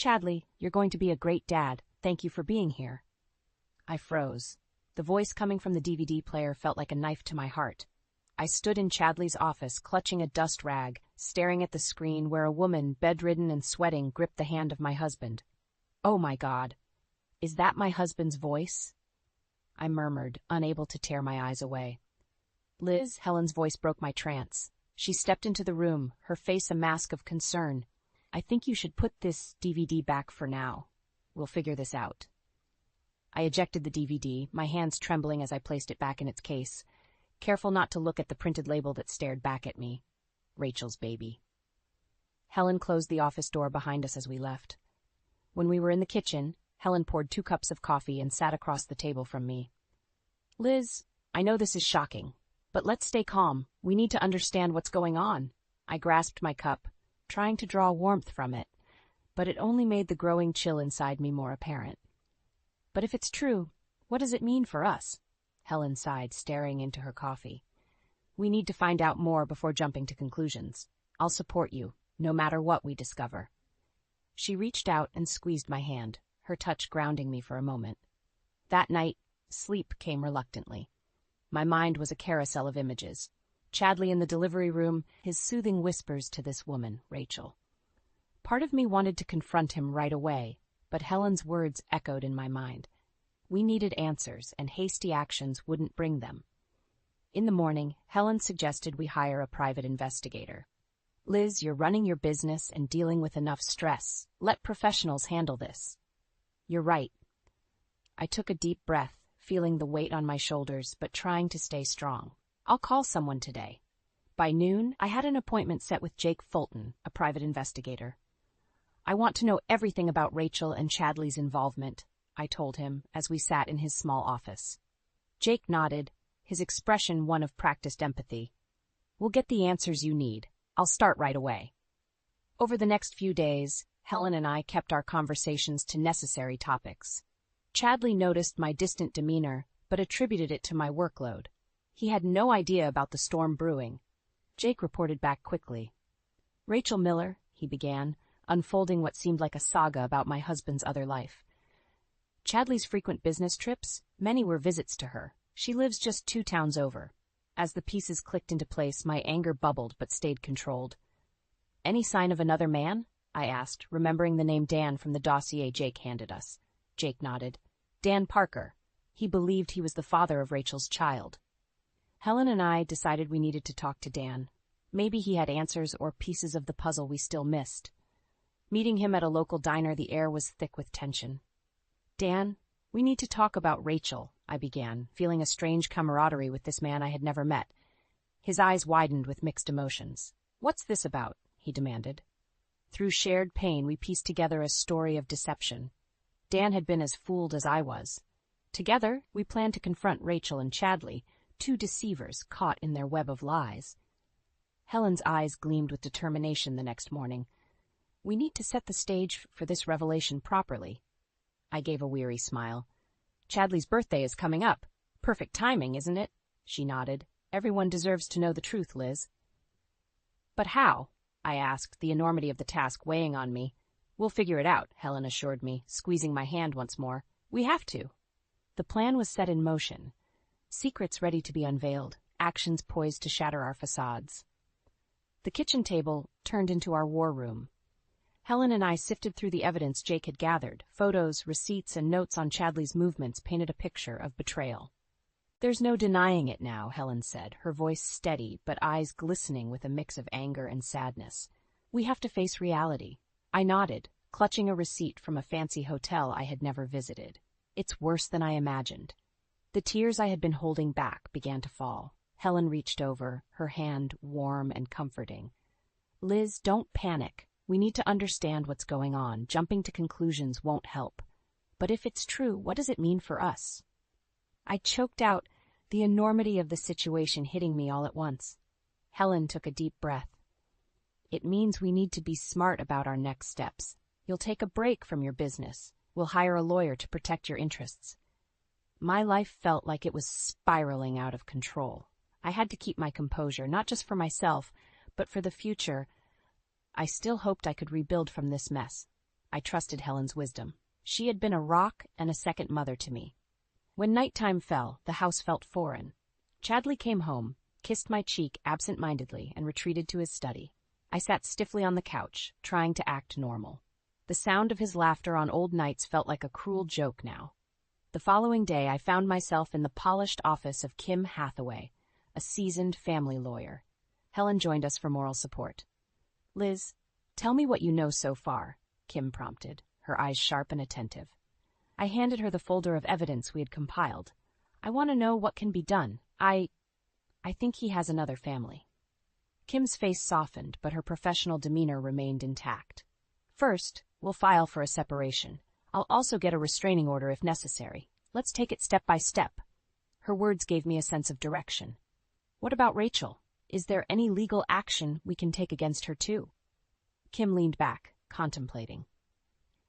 Chadley, you're going to be a great dad. Thank you for being here. I froze. The voice coming from the DVD player felt like a knife to my heart. I stood in Chadley's office, clutching a dust rag, staring at the screen where a woman, bedridden and sweating, gripped the hand of my husband. Oh my God. Is that my husband's voice? I murmured, unable to tear my eyes away. Liz, Helen's voice broke my trance. She stepped into the room, her face a mask of concern. I think you should put this DVD back for now. We'll figure this out. I ejected the DVD, my hands trembling as I placed it back in its case, careful not to look at the printed label that stared back at me. Rachel's baby. Helen closed the office door behind us as we left. When we were in the kitchen, Helen poured 2 cups of coffee and sat across the table from me. Liz, I know this is shocking, but let's stay calm. We need to understand what's going on. I grasped my cup, trying to draw warmth from it, but it only made the growing chill inside me more apparent. But if it's true, what does it mean for us? Helen sighed, staring into her coffee. We need to find out more before jumping to conclusions. I'll support you, no matter what we discover. She reached out and squeezed my hand, her touch grounding me for a moment. That night, sleep came reluctantly. My mind was a carousel of images. Chadley in the delivery room, his soothing whispers to this woman, Rachel. Part of me wanted to confront him right away, but Helen's words echoed in my mind. We needed answers, and hasty actions wouldn't bring them. In the morning, Helen suggested we hire a private investigator. Liz, you're running your business and dealing with enough stress. Let professionals handle this. You're right. I took a deep breath, feeling the weight on my shoulders, but trying to stay strong. I'll call someone today. By noon, I had an appointment set with Jake Fulton, a private investigator. I want to know everything about Rachel and Chadley's involvement, I told him as we sat in his small office. Jake nodded, his expression one of practiced empathy. We'll get the answers you need. I'll start right away. Over the next few days, Helen and I kept our conversations to necessary topics. Chadley noticed my distant demeanor, but attributed it to my workload. He had no idea about the storm brewing. Jake reported back quickly. Rachel Miller, he began, unfolding what seemed like a saga about my husband's other life. Chadley's frequent business trips, many were visits to her. She lives just 2 towns over. As the pieces clicked into place, my anger bubbled but stayed controlled. Any sign of another man? I asked, remembering the name Dan from the dossier Jake handed us. Jake nodded. Dan Parker. He believed he was the father of Rachel's child. Helen and I decided we needed to talk to Dan. Maybe he had answers or pieces of the puzzle we still missed. Meeting him at a local diner, the air was thick with tension. Dan, we need to talk about Rachel, I began, feeling a strange camaraderie with this man I had never met. His eyes widened with mixed emotions. What's this about? He demanded. Through shared pain, we pieced together a story of deception. Dan had been as fooled as I was. Together, we planned to confront Rachel and Chadley, 2 deceivers caught in their web of lies. Helen's eyes gleamed with determination the next morning. We need to set the stage for this revelation properly. I gave a weary smile. Chadley's birthday is coming up. Perfect timing, isn't it? She nodded. Everyone deserves to know the truth, Liz. But how? I asked, the enormity of the task weighing on me. We'll figure it out, Helen assured me, squeezing my hand once more. We have to. The plan was set in motion. Secrets ready to be unveiled, actions poised to shatter our facades. The kitchen table turned into our war room. Helen and I sifted through the evidence Jake had gathered. Photos, receipts, and notes on Chadley's movements painted a picture of betrayal. There's no denying it now, Helen said, her voice steady but eyes glistening with a mix of anger and sadness. We have to face reality. I nodded, clutching a receipt from a fancy hotel I had never visited. It's worse than I imagined. The tears I had been holding back began to fall. Helen reached over, her hand warm and comforting. Liz, don't panic. We need to understand what's going on. Jumping to conclusions won't help. But if it's true, what does it mean for us? I choked out, the enormity of the situation hitting me all at once. Helen took a deep breath. It means we need to be smart about our next steps. You'll take a break from your business. We'll hire a lawyer to protect your interests. My life felt like it was spiraling out of control. I had to keep my composure, not just for myself, but for the future. I still hoped I could rebuild from this mess. I trusted Helen's wisdom. She had been a rock and a second mother to me. When nighttime fell, the house felt foreign. Chadley came home, kissed my cheek absent-mindedly, and retreated to his study. I sat stiffly on the couch, trying to act normal. The sound of his laughter on old nights felt like a cruel joke now. The following day, I found myself in the polished office of Kim Hathaway, a seasoned family lawyer. Helen joined us for moral support. "Liz, tell me what you know so far," Kim prompted, her eyes sharp and attentive. I handed her the folder of evidence we had compiled. "I want to know what can be done. I think he has another family." Kim's face softened, but her professional demeanor remained intact. "First, we'll file for a separation. I'll also get a restraining order if necessary. Let's take it step by step." Her words gave me a sense of direction. "What about Rachel? Is there any legal action we can take against her too?" Kim leaned back, contemplating.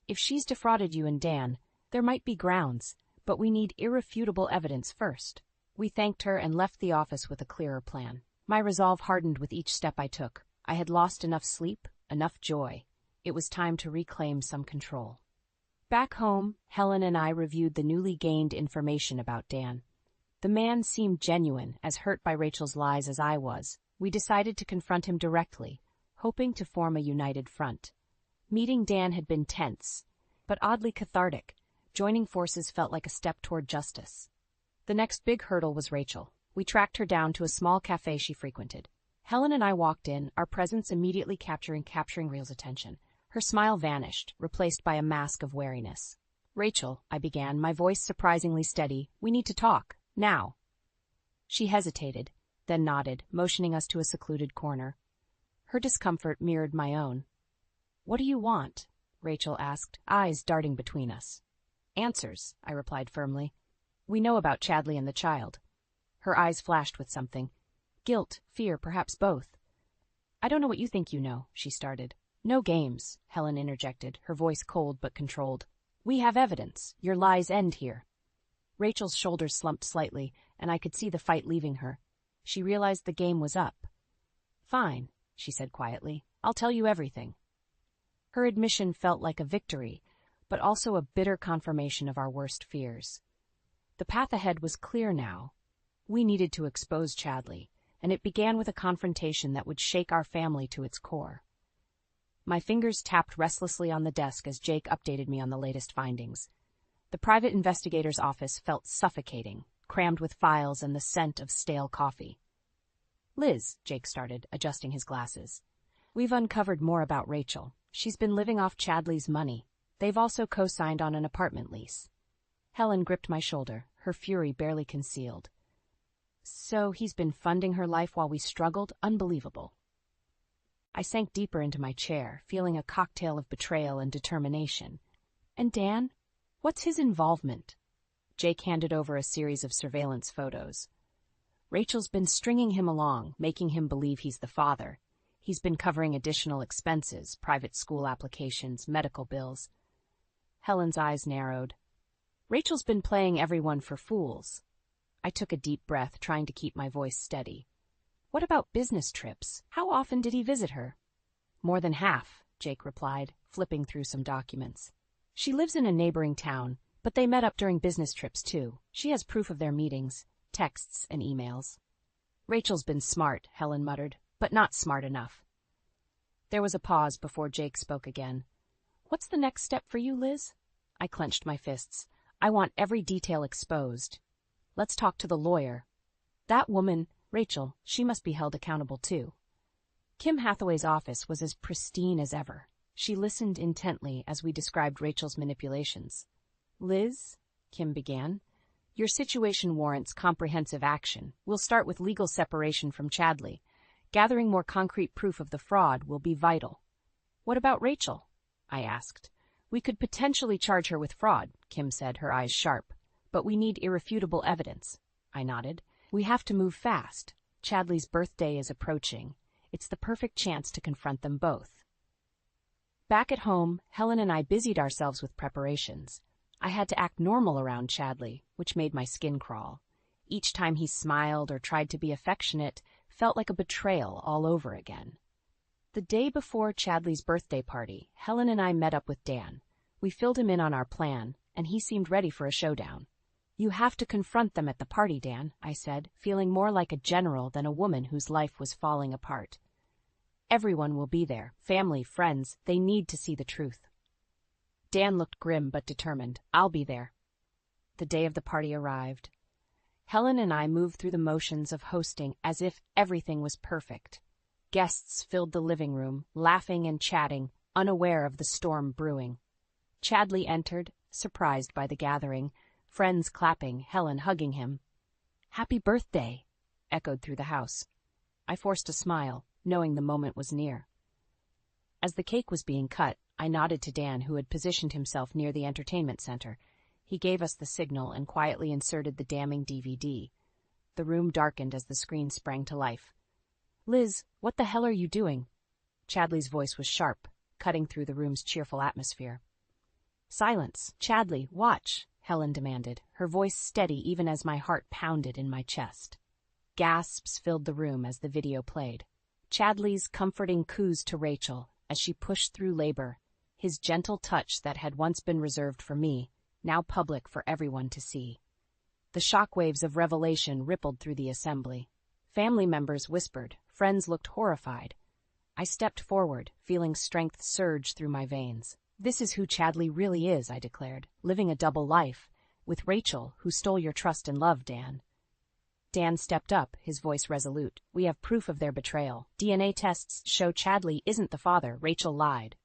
"If she's defrauded you and Dan, there might be grounds, but we need irrefutable evidence first." We thanked her and left the office with a clearer plan. My resolve hardened with each step I took. I had lost enough sleep, enough joy. It was time to reclaim some control. Back home, Helen and I reviewed the newly gained information about Dan. The man seemed genuine, as hurt by Rachel's lies as I was. We decided to confront him directly, hoping to form a united front. Meeting Dan had been tense, but oddly cathartic. Joining forces felt like a step toward justice. The next big hurdle was Rachel. We tracked her down to a small cafe she frequented. Helen and I walked in, our presence immediately capturing Real's attention. Her smile vanished, replaced by a mask of wariness. "Rachel," I began, my voice surprisingly steady, "we need to talk. Now." She hesitated, then nodded, motioning us to a secluded corner. Her discomfort mirrored my own. "What do you want?" Rachel asked, eyes darting between us. "Answers," I replied firmly. "We know about Chadley and the child." Her eyes flashed with something. Guilt, fear, perhaps both. "I don't know what you think you know," she started. "No games," Helen interjected, her voice cold but controlled. "We have evidence. Your lies end here." Rachel's shoulders slumped slightly, and I could see the fight leaving her. She realized the game was up. "Fine," she said quietly. "I'll tell you everything." Her admission felt like a victory, but also a bitter confirmation of our worst fears. The path ahead was clear now. We needed to expose Chadley, and it began with a confrontation that would shake our family to its core. My fingers tapped restlessly on the desk as Jake updated me on the latest findings. The private investigator's office felt suffocating, crammed with files and the scent of stale coffee. "Liz," Jake started, adjusting his glasses. "We've uncovered more about Rachel. She's been living off Chadley's money. They've also co-signed on an apartment lease." Helen gripped my shoulder, her fury barely concealed. "So he's been funding her life while we struggled? Unbelievable." I sank deeper into my chair, feeling a cocktail of betrayal and determination. "And Dan? What's his involvement?" Jake handed over a series of surveillance photos. "Rachel's been stringing him along, making him believe he's the father. He's been covering additional expenses, private school applications, medical bills." Helen's eyes narrowed. "Rachel's been playing everyone for fools." I took a deep breath, trying to keep my voice steady. "What about business trips? How often did he visit her?" "More than half," Jake replied, flipping through some documents. "She lives in a neighboring town, but they met up during business trips too. She has proof of their meetings, texts and emails." "Rachel's been smart," Helen muttered, "but not smart enough." There was a pause before Jake spoke again. "What's the next step for you, Liz?" I clenched my fists. "I want every detail exposed. Let's talk to the lawyer. That woman, Rachel, she must be held accountable too." Kim Hathaway's office was as pristine as ever. She listened intently as we described Rachel's manipulations. "Liz," Kim began, "your situation warrants comprehensive action. We'll start with legal separation from Chadley. Gathering more concrete proof of the fraud will be vital." "What about Rachel?" I asked. "We could potentially charge her with fraud," Kim said, her eyes sharp. "But we need irrefutable evidence." I nodded. "We have to move fast. Chadley's birthday is approaching. It's the perfect chance to confront them both." Back at home, Helen and I busied ourselves with preparations. I had to act normal around Chadley, which made my skin crawl. Each time he smiled or tried to be affectionate felt like a betrayal all over again. The day before Chadley's birthday party, Helen and I met up with Dan. We filled him in on our plan, and he seemed ready for a showdown. "You have to confront them at the party, Dan," I said, feeling more like a general than a woman whose life was falling apart. "Everyone will be there, family, friends, they need to see the truth." Dan looked grim but determined. "I'll be there." The day of the party arrived. Helen and I moved through the motions of hosting as if everything was perfect. Guests filled the living room, laughing and chatting, unaware of the storm brewing. Chadley entered, surprised by the gathering, friends clapping, Helen hugging him. "Happy birthday," echoed through the house. I forced a smile, knowing the moment was near. As the cake was being cut, I nodded to Dan, who had positioned himself near the entertainment center. He gave us the signal and quietly inserted the damning DVD. The room darkened as the screen sprang to life. "Liz, what the hell are you doing?" Chadley's voice was sharp, cutting through the room's cheerful atmosphere. "Silence. Chadley, watch," Helen demanded, her voice steady even as my heart pounded in my chest. Gasps filled the room as the video played. Chadley's comforting coos to Rachel as she pushed through labor, his gentle touch that had once been reserved for me, now public for everyone to see. The shockwaves of revelation rippled through the assembly. Family members whispered, friends looked horrified. I stepped forward, feeling strength surge through my veins. "This is who Chadley really is," I declared, "living a double life, with Rachel, who stole your trust and love, Dan." Dan stepped up, his voice resolute. "We have proof of their betrayal. DNA tests show Chadley isn't the father. Rachel lied."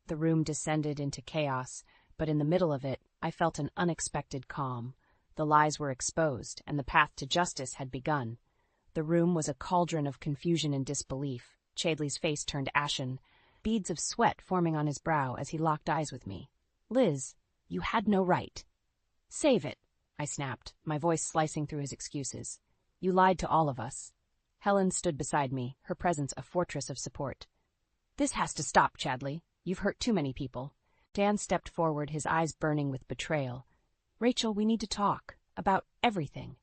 The room descended into chaos, but in the middle of it, I felt an unexpected calm. The lies were exposed, and the path to justice had begun. The room was a cauldron of confusion and disbelief. Chadley's face turned ashen, beads of sweat forming on his brow as he locked eyes with me. "Liz, you had no right." "Save it," I snapped, my voice slicing through his excuses. "You lied to all of us." Helen stood beside me, her presence a fortress of support. "This has to stop, Chadley. You've hurt too many people." Dan stepped forward, his eyes burning with betrayal. "Rachel, we need to talk. About everything."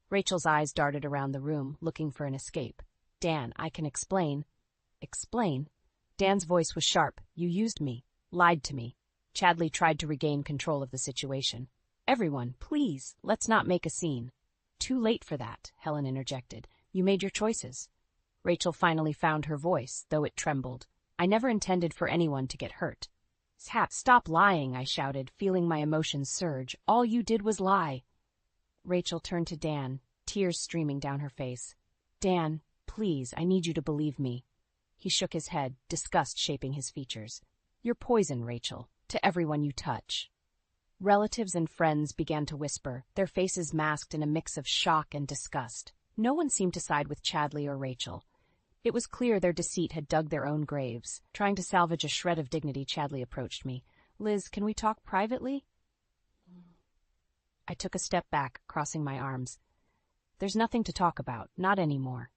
Rachel's eyes darted around the room, looking for an escape. "Dan, I can explain." "Explain?" Dan's voice was sharp. "You used me, lied to me." Chadley tried to regain control of the situation. "Everyone, please, let's not make a scene." "Too late for that," Helen interjected. "You made your choices." Rachel finally found her voice, though it trembled. "I never intended for anyone to get hurt." "Stop lying," I shouted, feeling my emotions surge. "All you did was lie." Rachel turned to Dan, tears streaming down her face. "Dan, please, I need you to believe me." He shook his head, disgust shaping his features. "You're poison, Rachel, to everyone you touch." Relatives and friends began to whisper, their faces masked in a mix of shock and disgust. No one seemed to side with Chadley or Rachel. It was clear their deceit had dug their own graves. Trying to salvage a shred of dignity, Chadley approached me. "Liz, can we talk privately?" I took a step back, crossing my arms. "There's nothing to talk about, not anymore."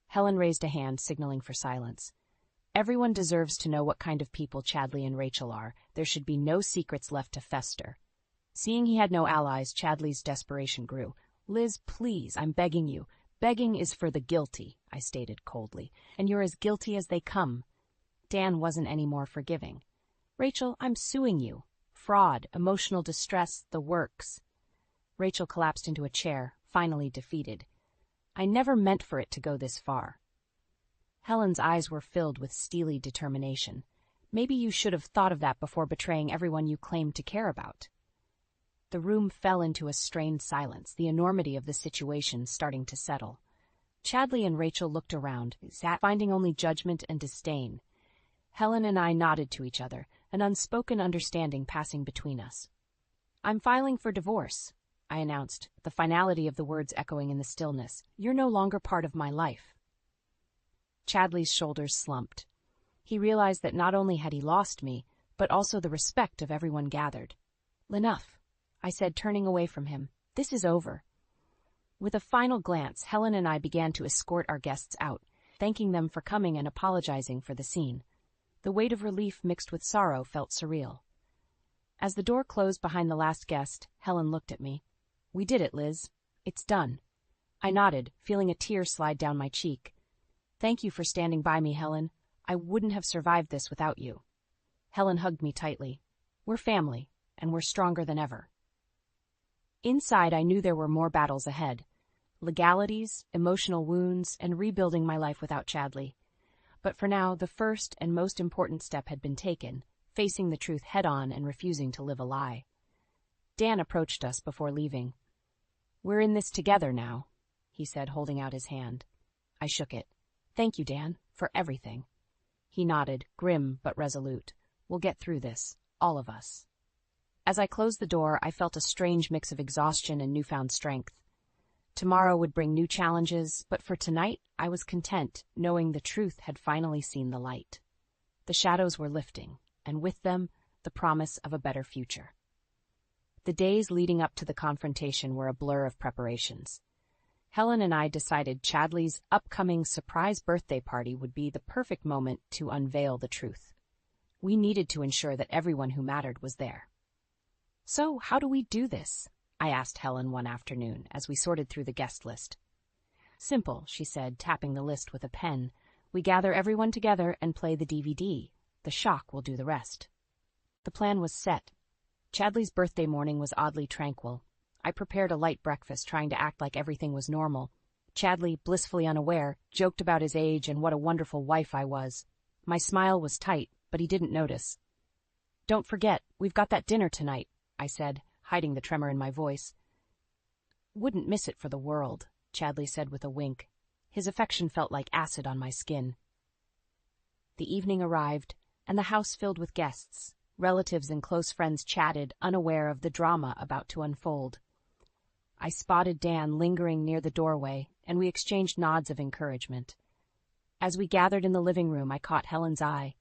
Helen raised a hand, signaling for silence. "Everyone deserves to know what kind of people Chadley and Rachel are. There should be no secrets left to fester." Seeing he had no allies, Chadley's desperation grew. "Liz, please, I'm begging you. Begging is for the guilty," I stated coldly, "and you're as guilty as they come." Dan wasn't any more forgiving. "Rachel, I'm suing you. Fraud, emotional distress, the works." Rachel collapsed into a chair, finally defeated. "I never meant for it to go this far." Helen's eyes were filled with steely determination. "Maybe you should have thought of that before betraying everyone you claimed to care about." The room fell into a strained silence, the enormity of the situation starting to settle. Chadley and Rachel looked around, finding only judgment and disdain. Helen and I nodded to each other, an unspoken understanding passing between us. "I'm filing for divorce," I announced, the finality of the words echoing in the stillness. "You're no longer part of my life." Chadley's shoulders slumped. He realized that not only had he lost me, but also the respect of everyone gathered. "Enough," I said, turning away from him. "This is over." With a final glance, Helen and I began to escort our guests out, thanking them for coming and apologizing for the scene. The weight of relief mixed with sorrow felt surreal. As the door closed behind the last guest, Helen looked at me. "We did it, Liz. It's done." I nodded, feeling a tear slide down my cheek. Thank you for standing by me, Helen. I wouldn't have survived this without you. Helen hugged me tightly. We're family, and we're stronger than ever. Inside, I knew there were more battles ahead. Legalities, emotional wounds, and rebuilding my life without Chadley. But for now, the first and most important step had been taken, facing the truth head-on and refusing to live a lie. Dan approached us before leaving. We're in this together now, he said, holding out his hand. I shook it. Thank you, Dan, for everything. He nodded, grim but resolute. We'll get through this, all of us. As I closed the door, I felt a strange mix of exhaustion and newfound strength. Tomorrow would bring new challenges, but for tonight, I was content, knowing the truth had finally seen the light. The shadows were lifting, and with them, the promise of a better future. The days leading up to the confrontation were a blur of preparations. Helen and I decided Chadley's upcoming surprise birthday party would be the perfect moment to unveil the truth. We needed to ensure that everyone who mattered was there. So, how do we do this? I asked Helen one afternoon as we sorted through the guest list. Simple, she said, tapping the list with a pen. We gather everyone together and play the DVD. The shock will do the rest. The plan was set. Chadley's birthday morning was oddly tranquil. I prepared a light breakfast, trying to act like everything was normal. Chadley, blissfully unaware, joked about his age and what a wonderful wife I was. My smile was tight, but he didn't notice. Don't forget, we've got that dinner tonight, I said, hiding the tremor in my voice. Wouldn't miss it for the world, Chadley said with a wink. His affection felt like acid on my skin. The evening arrived, and the house filled with guests. Relatives and close friends chatted, unaware of the drama about to unfold. I spotted Dan lingering near the doorway, and we exchanged nods of encouragement. As we gathered in the living room, I caught Helen's eye.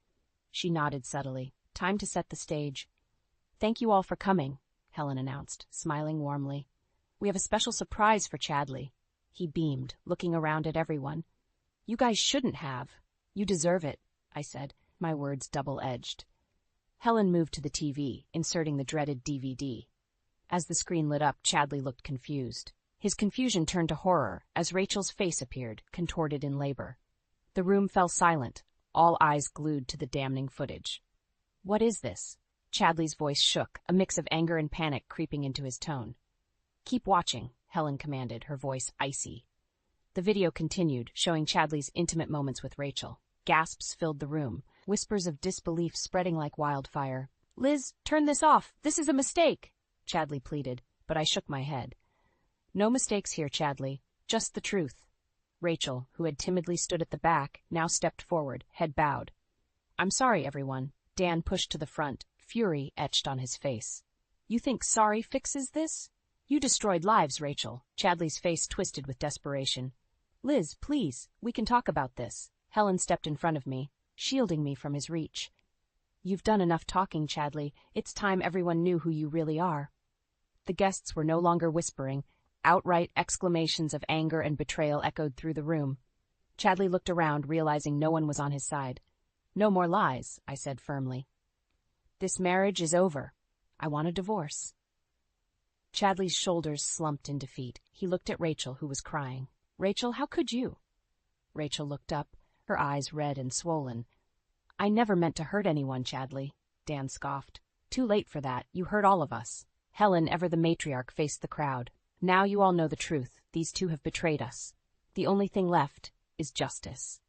She nodded subtly. Time to set the stage. Thank you all for coming, Helen announced, smiling warmly. We have a special surprise for Chadley. He beamed, looking around at everyone. You guys shouldn't have. You deserve it, I said, my words double-edged. Helen moved to the TV, inserting the dreaded DVD. As the screen lit up, Chadley looked confused. His confusion turned to horror as Rachel's face appeared, contorted in labor. The room fell silent, all eyes glued to the damning footage. What is this? Chadley's voice shook, a mix of anger and panic creeping into his tone. Keep watching, Helen commanded, her voice icy. The video continued, showing Chadley's intimate moments with Rachel. Gasps filled the room, whispers of disbelief spreading like wildfire. Liz, turn this off. This is a mistake, Chadley pleaded, but I shook my head. No mistakes here, Chadley. Just the truth. Rachel, who had timidly stood at the back, now stepped forward, head bowed. I'm sorry, everyone. Dan pushed to the front, fury etched on his face. You think sorry fixes this? You destroyed lives, Rachel. Chadley's face twisted with desperation. Liz, please, we can talk about this. Helen stepped in front of me, shielding me from his reach. You've done enough talking, Chadley. It's time everyone knew who you really are. The guests were no longer whispering. Outright exclamations of anger and betrayal echoed through the room. Chadley looked around, realizing no one was on his side. No more lies, I said firmly. This marriage is over. I want a divorce. Chadley's shoulders slumped in defeat. He looked at Rachel, who was crying. Rachel, how could you? Rachel looked up, her eyes red and swollen. I never meant to hurt anyone, Chadley, Dan scoffed. Too late for that. You hurt all of us. Helen, ever the matriarch, faced the crowd. Now you all know the truth. These two have betrayed us. The only thing left is justice.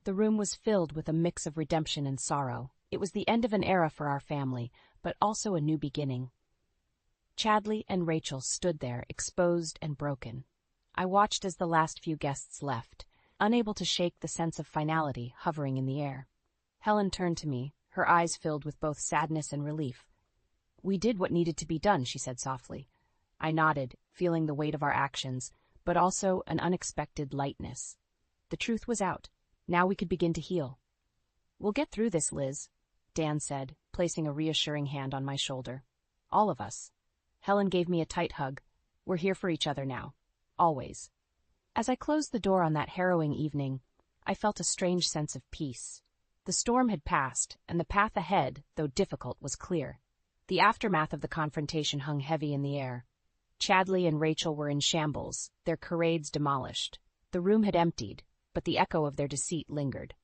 The room was filled with a mix of redemption and sorrow. It was the end of an era for our family, but also a new beginning. Chadley and Rachel stood there, exposed and broken. I watched as the last few guests left, unable to shake the sense of finality hovering in the air. Helen turned to me, her eyes filled with both sadness and relief. We did what needed to be done, she said softly. I nodded, feeling the weight of our actions, but also an unexpected lightness. The truth was out. Now we could begin to heal. We'll get through this, Liz, Dan said, placing a reassuring hand on my shoulder. All of us. Helen gave me a tight hug. We're here for each other now. Always. As I closed the door on that harrowing evening, I felt a strange sense of peace. The storm had passed, and the path ahead, though difficult, was clear. The aftermath of the confrontation hung heavy in the air. Chadley and Rachel were in shambles, their charades demolished. The room had emptied, but the echo of their deceit lingered.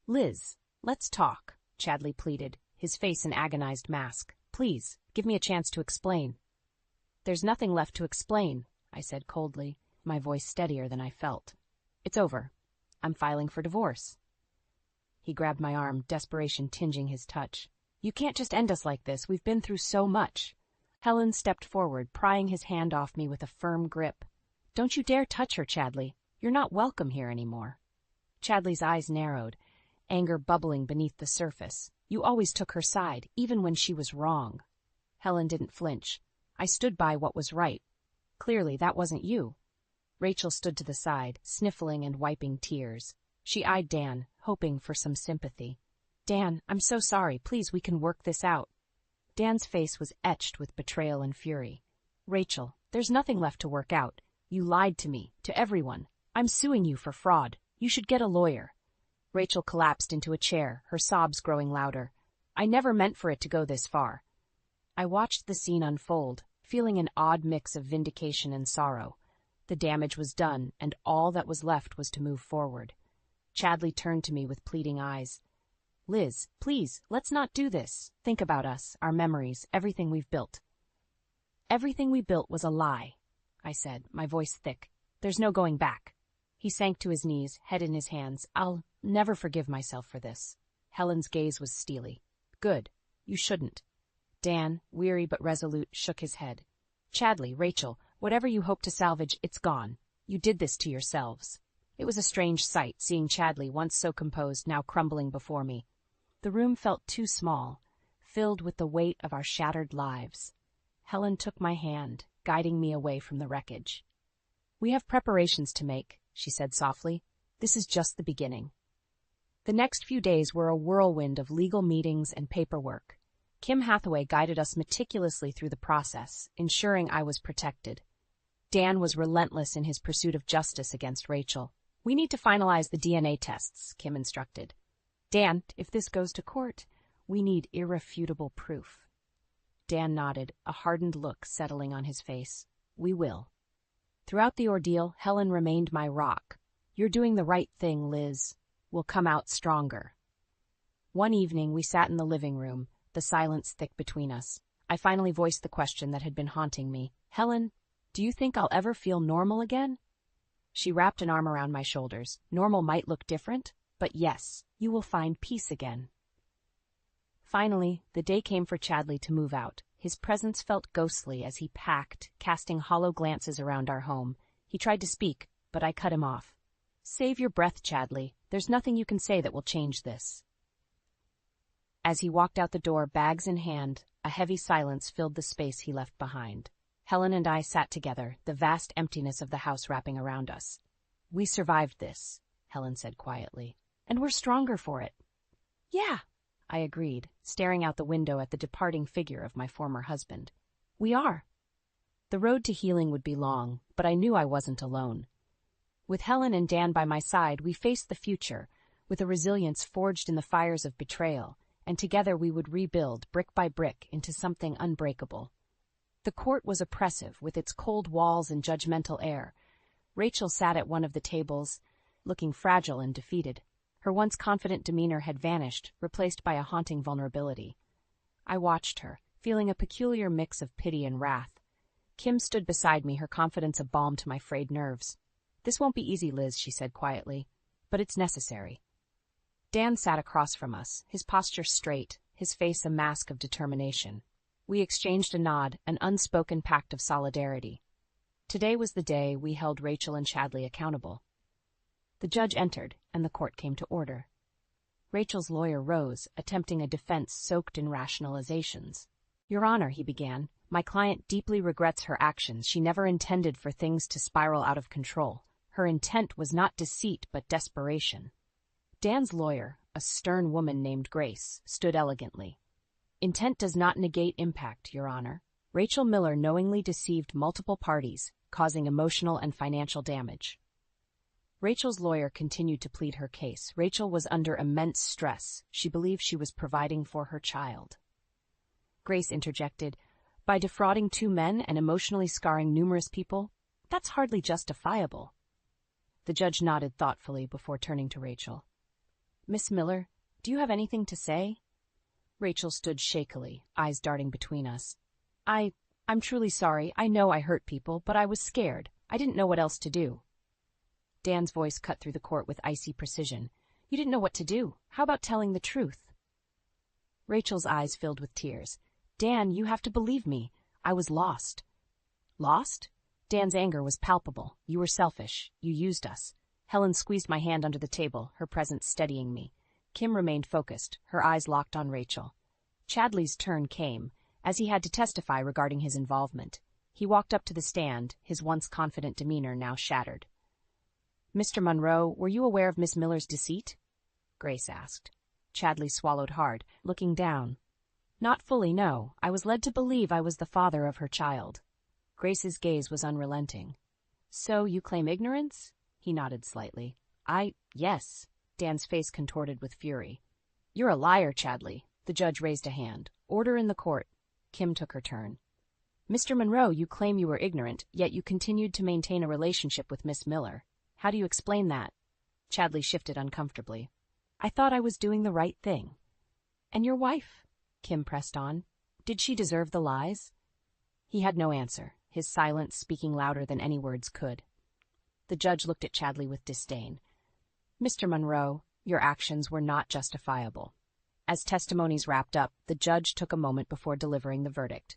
"Liz, let's talk," Chadley pleaded, his face an agonized mask. "Please, give me a chance to explain." "There's nothing left to explain," I said coldly, my voice steadier than I felt. "It's over. I'm filing for divorce." He grabbed my arm, desperation tinging his touch. "You can't just end us like this. We've been through so much." Helen stepped forward, prying his hand off me with a firm grip. "Don't you dare touch her, Chadley. You're not welcome here anymore." Chadley's eyes narrowed, anger bubbling beneath the surface. "You always took her side, even when she was wrong." Helen didn't flinch. "I stood by what was right. Clearly, that wasn't you." Rachel stood to the side, sniffling and wiping tears. She eyed Dan, hoping for some sympathy. "Dan, I'm so sorry. Please, we can work this out." Dan's face was etched with betrayal and fury. "Rachel, there's nothing left to work out. You lied to me, to everyone. I'm suing you for fraud. You should get a lawyer." Rachel collapsed into a chair, her sobs growing louder. "I never meant for it to go this far." I watched the scene unfold, feeling an odd mix of vindication and sorrow. The damage was done, and all that was left was to move forward. Chadley turned to me with pleading eyes. "Liz, please, let's not do this. Think about us, our memories, everything we've built." "Everything we built was a lie," I said, my voice thick. "There's no going back." He sank to his knees, head in his hands. "I'll never forgive myself for this." Helen's gaze was steely. "Good. You shouldn't." Dan, weary but resolute, shook his head. "Chadley, Rachel, whatever you hope to salvage, it's gone. You did this to yourselves." It was a strange sight, seeing Chadley, once so composed, now crumbling before me. The room felt too small, filled with the weight of our shattered lives. Helen took my hand, guiding me away from the wreckage. "We have preparations to make," she said softly. "This is just the beginning." The next few days were a whirlwind of legal meetings and paperwork. Kim Hathaway guided us meticulously through the process, ensuring I was protected. Dan was relentless in his pursuit of justice against Rachel. "We need to finalize the DNA tests," Kim instructed. "Dan, if this goes to court, we need irrefutable proof." Dan nodded, a hardened look settling on his face. "We will." Throughout the ordeal, Helen remained my rock. "You're doing the right thing, Liz. We'll come out stronger." One evening, we sat in the living room, the silence thick between us. I finally voiced the question that had been haunting me. "Helen, do you think I'll ever feel normal again?" She wrapped an arm around my shoulders. "Normal might look different, but yes, you will find peace again." Finally, the day came for Chadley to move out. His presence felt ghostly as he packed, casting hollow glances around our home. He tried to speak, but I cut him off. "Save your breath, Chadley. There's nothing you can say that will change this." As he walked out the door, bags in hand, a heavy silence filled the space he left behind. Helen and I sat together, the vast emptiness of the house wrapping around us. "We survived this," Helen said quietly, "and we're stronger for it." "Yeah," I agreed, staring out the window at the departing figure of my former husband. "We are." The road to healing would be long, but I knew I wasn't alone. With Helen and Dan by my side, we faced the future, with a resilience forged in the fires of betrayal, and together we would rebuild, brick by brick, into something unbreakable. The court was oppressive, with its cold walls and judgmental air. Rachel sat at one of the tables, looking fragile and defeated. Her once confident demeanor had vanished, replaced by a haunting vulnerability. I watched her, feeling a peculiar mix of pity and wrath. Kim stood beside me, her confidence a balm to my frayed nerves. "This won't be easy, Liz," she said quietly, "but it's necessary." Dan sat across from us, his posture straight, his face a mask of determination. We exchanged a nod, an unspoken pact of solidarity. Today was the day we held Rachel and Chadley accountable. The judge entered, and the court came to order. Rachel's lawyer rose, attempting a defense soaked in rationalizations. "Your Honor," he began, "my client deeply regrets her actions. She never intended for things to spiral out of control. Her intent was not deceit but desperation." Dan's lawyer, a stern woman named Grace, stood elegantly. "Intent does not negate impact, Your Honor. Rachel Miller knowingly deceived multiple parties, causing emotional and financial damage." Rachel's lawyer continued to plead her case. Rachel was under immense stress. She believed she was providing for her child. Grace interjected, "By defrauding two men and emotionally scarring numerous people, that's hardly justifiable." The judge nodded thoughtfully before turning to Rachel. Miss Miller, do you have anything to say? Rachel stood shakily, eyes darting between us. I'm truly sorry. I know I hurt people, but I was scared. I didn't know what else to do. Dan's voice cut through the court with icy precision. You didn't know what to do. How about telling the truth? Rachel's eyes filled with tears. Dan, you have to believe me. I was lost. Lost? Dan's anger was palpable. You were selfish. You used us. Helen squeezed my hand under the table, her presence steadying me. Kim remained focused, her eyes locked on Rachel. Chadley's turn came, as he had to testify regarding his involvement. He walked up to the stand, his once confident demeanor now shattered. Mr. Monroe, were you aware of Miss Miller's deceit? Grace asked. Chadley swallowed hard, looking down. Not fully, no. I was led to believe I was the father of her child. Grace's gaze was unrelenting. So you claim ignorance? He nodded slightly. Yes. Dan's face contorted with fury. You're a liar, Chadley. The judge raised a hand. Order in the court. Kim took her turn. Mr. Monroe, you claim you were ignorant, yet you continued to maintain a relationship with Miss Miller. How do you explain that? Chadley shifted uncomfortably. I thought I was doing the right thing. And your wife? Kim pressed on. Did she deserve the lies? He had no answer, his silence speaking louder than any words could. The judge looked at Chadley with disdain. Mr. Monroe, your actions were not justifiable. As testimonies wrapped up, the judge took a moment before delivering the verdict.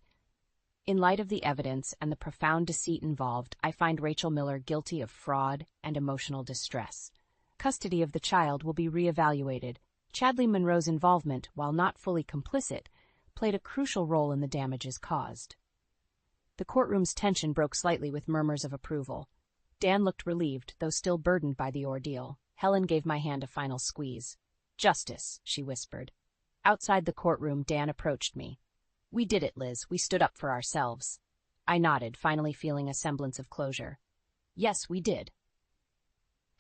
In light of the evidence and the profound deceit involved, I find Rachel Miller guilty of fraud and emotional distress. Custody of the child will be reevaluated. Chadley Monroe's involvement, while not fully complicit, played a crucial role in the damages caused. The courtroom's tension broke slightly with murmurs of approval. Dan looked relieved, though still burdened by the ordeal. Helen gave my hand a final squeeze. Justice, she whispered. Outside the courtroom, Dan approached me. We did it, Liz. We stood up for ourselves. I nodded, finally feeling a semblance of closure. Yes, we did.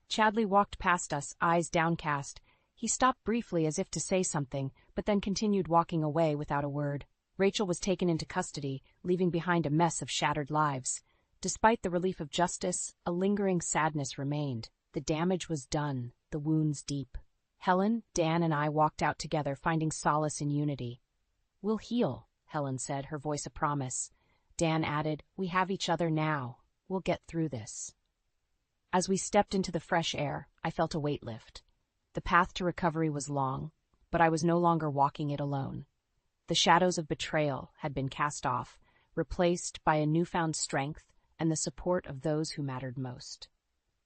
Chadley walked past us, eyes downcast. He stopped briefly as if to say something, but then continued walking away without a word. Rachel was taken into custody, leaving behind a mess of shattered lives. Despite the relief of justice, a lingering sadness remained. The damage was done, the wounds deep. Helen, Dan, and I walked out together, finding solace in unity. We'll heal, Helen said, her voice a promise. Dan added, we have each other now. We'll get through this. As we stepped into the fresh air, I felt a weight lift. The path to recovery was long, but I was no longer walking it alone. The shadows of betrayal had been cast off, replaced by a newfound strength and the support of those who mattered most.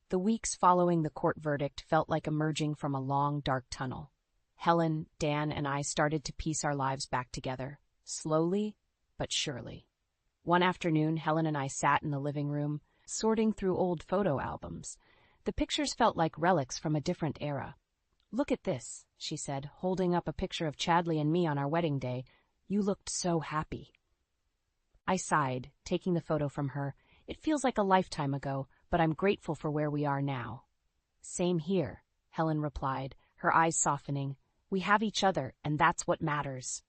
The weeks following the court verdict felt like emerging from a long, dark tunnel. Helen, Dan, and I started to piece our lives back together, slowly but surely. One afternoon, Helen and I sat in the living room, sorting through old photo albums. The pictures felt like relics from a different era. Look at this, she said, holding up a picture of Chadley and me on our wedding day. You looked so happy. I sighed, taking the photo from her. It feels like a lifetime ago, but I'm grateful for where we are now. Same here, Helen replied, her eyes softening. We have each other, and that's what matters.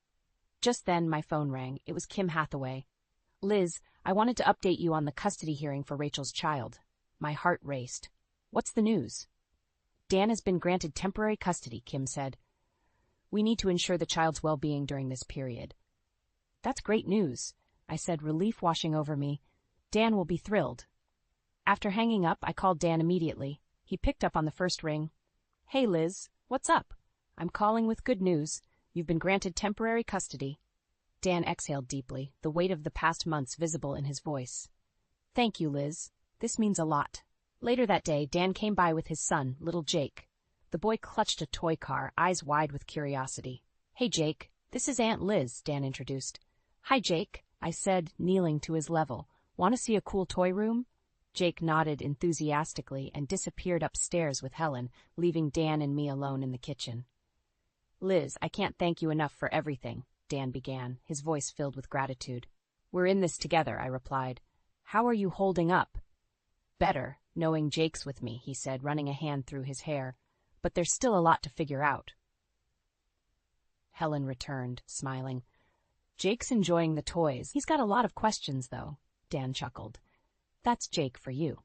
Just then, my phone rang. It was Kim Hathaway. Liz, I wanted to update you on the custody hearing for Rachel's child. My heart raced. What's the news? Dan has been granted temporary custody, Kim said. We need to ensure the child's well-being during this period. That's great news, I said, relief washing over me. Dan will be thrilled. After hanging up, I called Dan immediately. He picked up on the first ring. Hey, Liz, what's up? I'm calling with good news. You've been granted temporary custody. Dan exhaled deeply, the weight of the past months visible in his voice. Thank you, Liz. This means a lot. Later that day, Dan came by with his son, little Jake. The boy clutched a toy car, eyes wide with curiosity. Hey, Jake, this is Aunt Liz, Dan introduced. Hi, Jake, I said, kneeling to his level. Want to see a cool toy room? Jake nodded enthusiastically and disappeared upstairs with Helen, leaving Dan and me alone in the kitchen. Liz, I can't thank you enough for everything, Dan began, his voice filled with gratitude. We're in this together, I replied. How are you holding up? Better, knowing Jake's with me, he said, running a hand through his hair. But there's still a lot to figure out. Helen returned, smiling. Jake's enjoying the toys. He's got a lot of questions, though, Dan chuckled. That's Jake for you.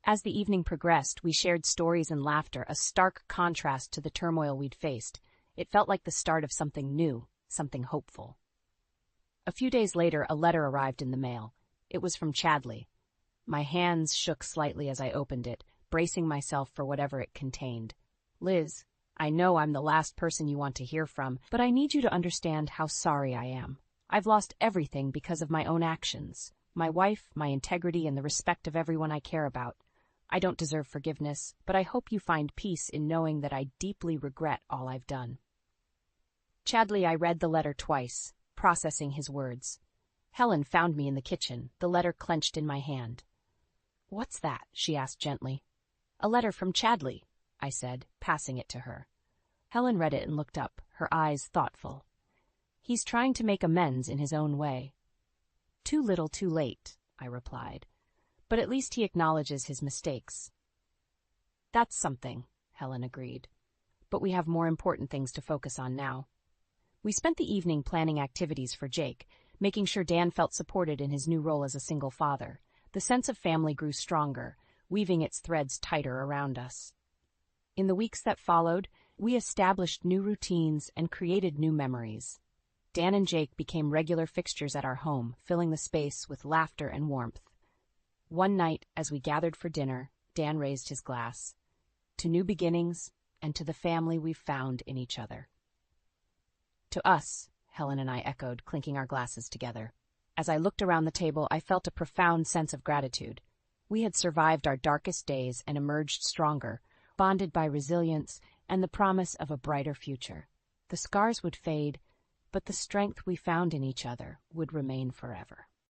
As the evening progressed, we shared stories and laughter, a stark contrast to the turmoil we'd faced. It felt like the start of something new, something hopeful. A few days later, a letter arrived in the mail. It was from Chadley. My hands shook slightly as I opened it, bracing myself for whatever it contained. Liz, I know I'm the last person you want to hear from, but I need you to understand how sorry I am. I've lost everything because of my own actions. My wife, my integrity, and the respect of everyone I care about. I don't deserve forgiveness, but I hope you find peace in knowing that I deeply regret all I've done. Chadley, I read the letter twice, processing his words. Helen found me in the kitchen, the letter clenched in my hand. What's that? She asked gently. A letter from Chadley, I said, passing it to her. Helen read it and looked up, her eyes thoughtful. He's trying to make amends in his own way. Too little, too late, I replied. But at least he acknowledges his mistakes. That's something, Helen agreed. But we have more important things to focus on now. We spent the evening planning activities for Jake, making sure Dan felt supported in his new role as a single father. The sense of family grew stronger, weaving its threads tighter around us. In the weeks that followed, we established new routines and created new memories. Dan and Jake became regular fixtures at our home, filling the space with laughter and warmth. One night, as we gathered for dinner, Dan raised his glass. To new beginnings, and to the family we've found in each other. To us, Helen and I echoed, clinking our glasses together. As I looked around the table, I felt a profound sense of gratitude. We had survived our darkest days and emerged stronger, bonded by resilience and the promise of a brighter future. The scars would fade, but the strength we found in each other would remain forever.